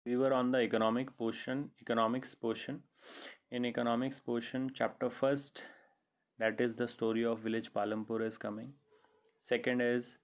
We were on the economics portion. In economics portion, chapter first, that is the story of village Palampur is coming. Second is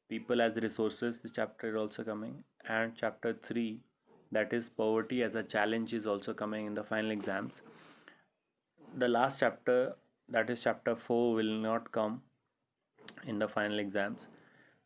people as resources, the chapter is also coming. And chapter 3, that is poverty as a challenge, is also coming in the final exams. The last chapter, that is chapter 4, will not come in the final exams.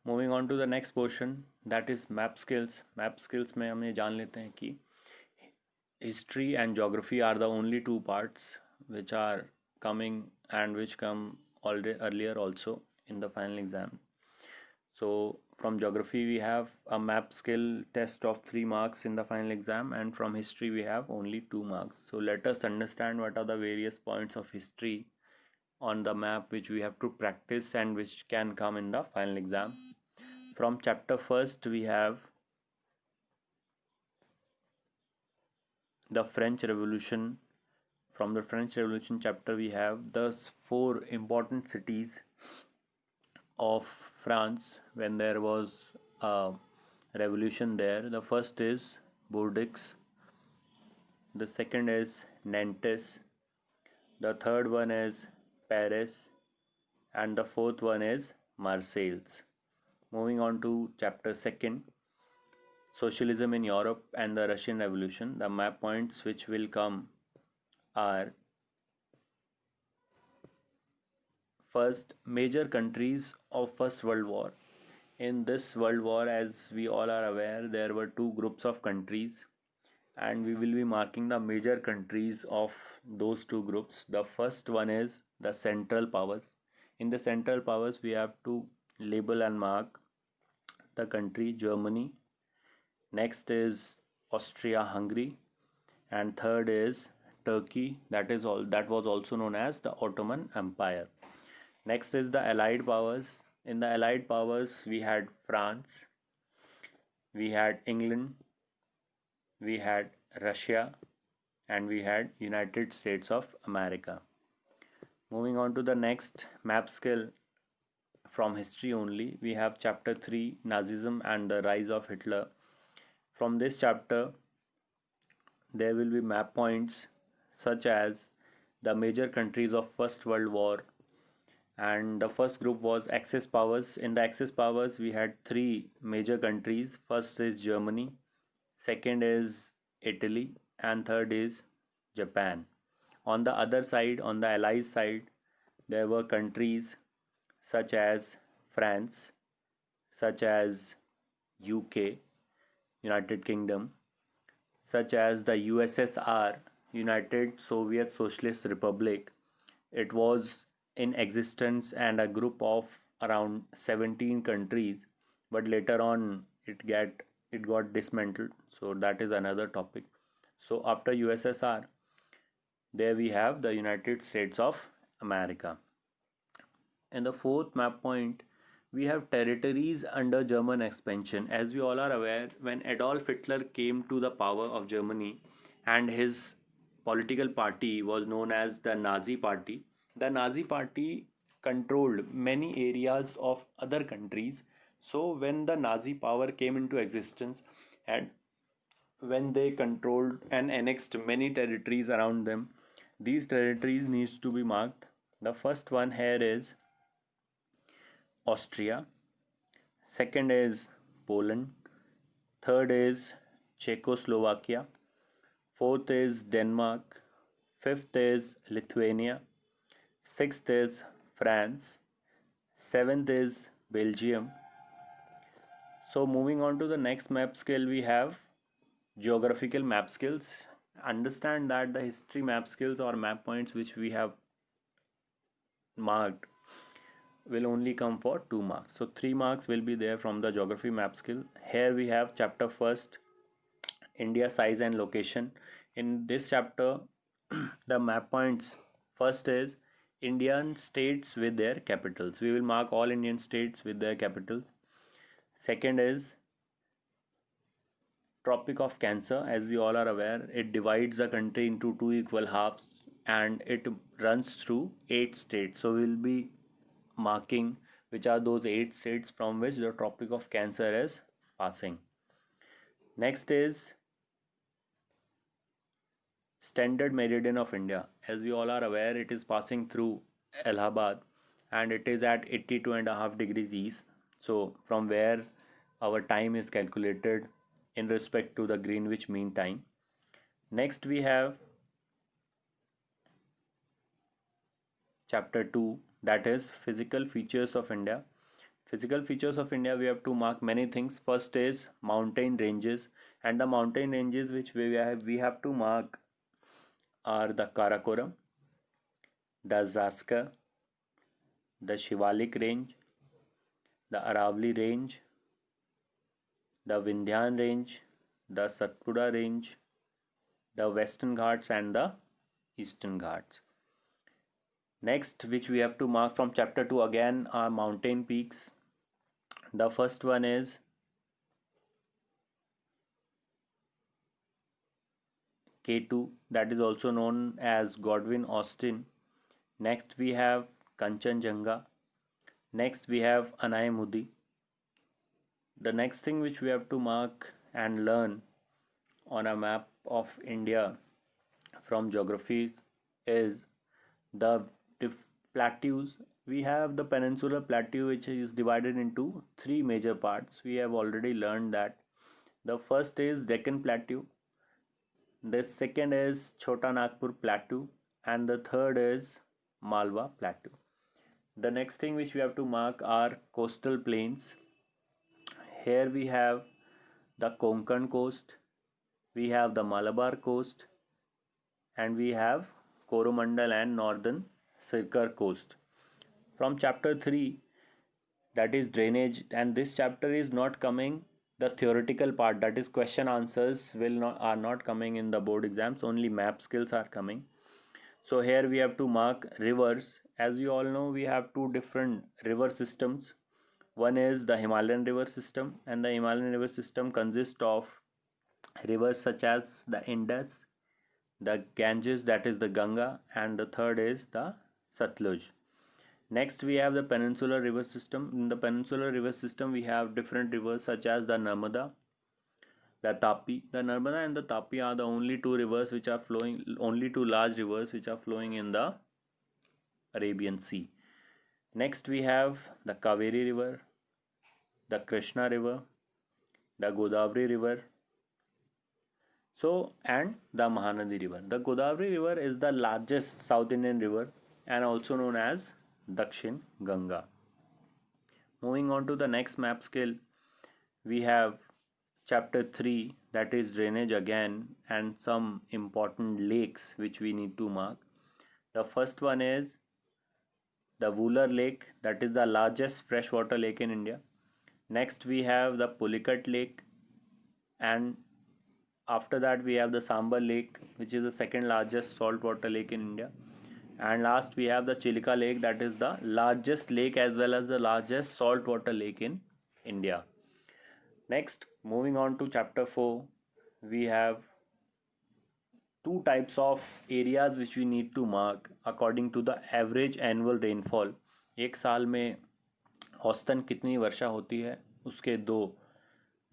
Moving on to the next portion, that is map skills. Map skills में हम ये जान लेते हैं कि history and geography are the only two parts which are coming and which come already earlier also in the final exam. So from geography we have a map skill test of 3 marks in the final exam, and from history we have only 2 marks. So let us understand what are the various points of history on the map which we have to practice and which can come in the final exam. From chapter first we have the French Revolution. From the French Revolution chapter we have the 4 important cities of France when there was a revolution there. The first is Bordeaux, the second is Nantes, the third one is Paris, and the fourth one is Marseilles. Moving on to chapter second, Socialism in Europe and the Russian Revolution. The map points which will come are: first, major countries of First World War. In this World War, as we all are aware, there were two groups of countries, and we will be marking the major countries of those two groups. The first one is the Central Powers. In the Central Powers, we have to label and mark the country Germany. Next is Austria-Hungary, and third is Turkey. That was also known as the Ottoman Empire. Next is the Allied Powers. In the Allied Powers, we had France, we had England, we had Russia, and we had United States of America. Moving on to the next map skill from history only, we have chapter 3, Nazism and the rise of Hitler. From this chapter, there will be map points such as the major countries of First World War, and the first group was Axis powers. In the Axis powers we had 3 major countries. First is Germany, second is Italy, and third is Japan. On the other side, on the Allies side, there were countries such as France, such as UK, United Kingdom, such as the USSR, United Soviet Socialist Republic. It was in existence and a group of around 17 countries, but later on it got dismantled, so that is another topic. So after USSR, there we have the United States of America. And the fourth map point, we have territories under German expansion. As we all are aware, when Adolf Hitler came to the power of Germany and his political party was known as the Nazi Party, the Nazi Party controlled many areas of other countries. So when the Nazi power came into existence and when they controlled and annexed many territories around them, these territories needs to be marked. The first one here is Austria, second is Poland, third is Czechoslovakia, fourth is Denmark, fifth is Lithuania, sixth is France, seventh is Belgium. So moving on to the next map skill, we have geographical map skills. Understand that the history map skills or map points which we have marked will only come for 2 marks. So 3 marks will be there from the geography map skill. Here we have chapter first, India size and location. In this chapter, the map points first is Indian states with their capitals. We will mark all Indian states with their capitals. Second is Tropic of Cancer. As we all are aware, it divides the country into 2 equal halves and it runs through 8 states. So we will be marking which are those 8 states from which the Tropic of Cancer is passing. Next is standard meridian of India. As we all are aware, it is passing through Allahabad and it is at 82.5 degrees east. So, from where our time is calculated in respect to the Greenwich Mean Time. Next, we have chapter 2, that is physical features of India. Physical features of India, we have to mark many things. First is mountain ranges, and the mountain ranges which we have to mark are the Karakoram, the Zaskar, the Shivalik range, the Aravali range, the Vindhyan range, the Satpura range, the Western Ghats, and the Eastern Ghats. Next, which we have to mark from chapter 2 again, are mountain peaks. The first one is K2, that is also known as Godwin Austen. Next, we have Kanchenjunga. Next, we have Anayamudi. The next thing which we have to mark and learn on a map of India from geography is the plateaus. We have the peninsular plateau, which is divided into three major parts. We have already learned that the first is Deccan Plateau, the second is Chota Nagpur Plateau, and the third is Malwa Plateau. The next thing which we have to mark are coastal plains. Here we have the Konkan coast, we have the Malabar coast, and we have Coromandel and northern Sirkar coast. From chapter 3, that is drainage, and this chapter is not coming the theoretical part, that is question answers are not coming in the board exams, only map skills are coming. So here we have to mark rivers. As you all know, we have two different river systems. One is the Himalayan river system, and the Himalayan river system consists of rivers such as the Indus, the Ganges, that is the Ganga, and the third is the Satluj. Next, we have the peninsular river system. In the peninsular river system, we have different rivers such as the Narmada, the Tapi. The Narmada and the Tapi are the only two rivers which are flowing, only two large rivers which are flowing in the Arabian Sea. Next, we have the Kaveri River, the Krishna River, the Godavari River, and the Mahanadi River. The Godavari River is the largest South Indian river and also known as Dakshin Ganga. Moving on to the next map skill, we have chapter 3, that is drainage again, and some important lakes which we need to mark. The first one is the Wooler Lake, that is the largest freshwater lake in India. Next, we have the Pulicat Lake, and after that we have the Sambal Lake, which is the second largest saltwater lake in India. And last, we have the Chilika Lake, that is the largest lake as well as the largest saltwater lake in India. Next, moving on to chapter 4, we have two types of areas which we need to mark according to the average annual rainfall. एक साल में औसतन कितनी वर्षा होती है, उसके दो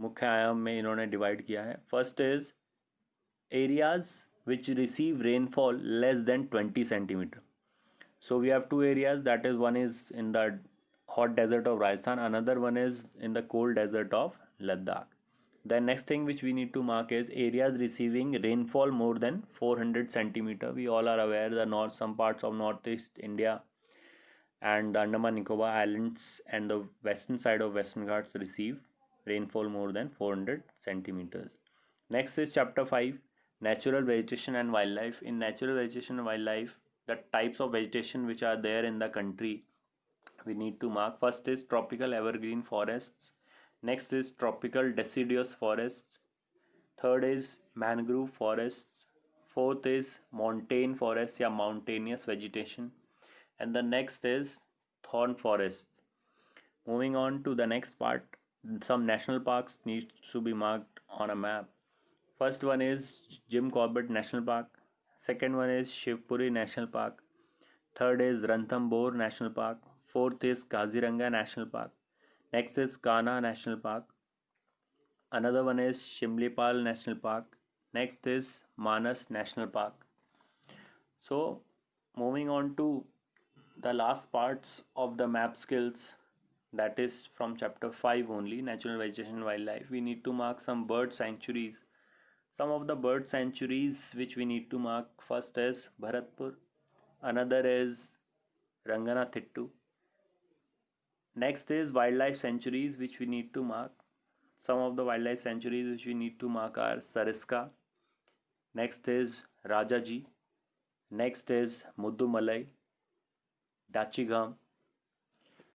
मुख्य आयाम में इन्होंने डिवाइड किया है. First is areas which receive rainfall less than 20 centimeter. So we have two areas, that is one is in the hot desert of Rajasthan, another one is in the cold desert of Ladakh. The next thing which we need to mark is areas receiving rainfall more than 400 centimeter. We all are aware the some parts of northeast India and the Andaman Nicobar Islands and the western side of Western Ghats receive rainfall more than 400 centimeters. Next is chapter 5, natural vegetation and wildlife. In natural vegetation and wildlife, the types of vegetation which are there in the country we need to mark. First is tropical evergreen forests. Next is tropical deciduous forests. Third is mangrove forests. Fourth is montane forests या mountainous vegetation. And the next is thorn forests. Moving on to the next part, some national parks need to be marked on a map. First one is Jim Corbett National Park. Second one is Shivpuri National Park. Third is Ranthambore National Park. Fourth is Kaziranga National Park. Next is Kana National Park. Another one is Shimlipal National Park. Next is Manas National Park. So moving on to the last parts of the map skills, that is from chapter 5 only, natural vegetation and wildlife. We need to mark some bird sanctuaries. Some of the bird sanctuaries which we need to mark: first is Bharatpur, another is Ranganathitu. Next is wildlife sanctuaries which we need to mark. Some of the wildlife sanctuaries which we need to mark are Sariska. Next is Rajaji. Next is Mudumalai, Dachigam,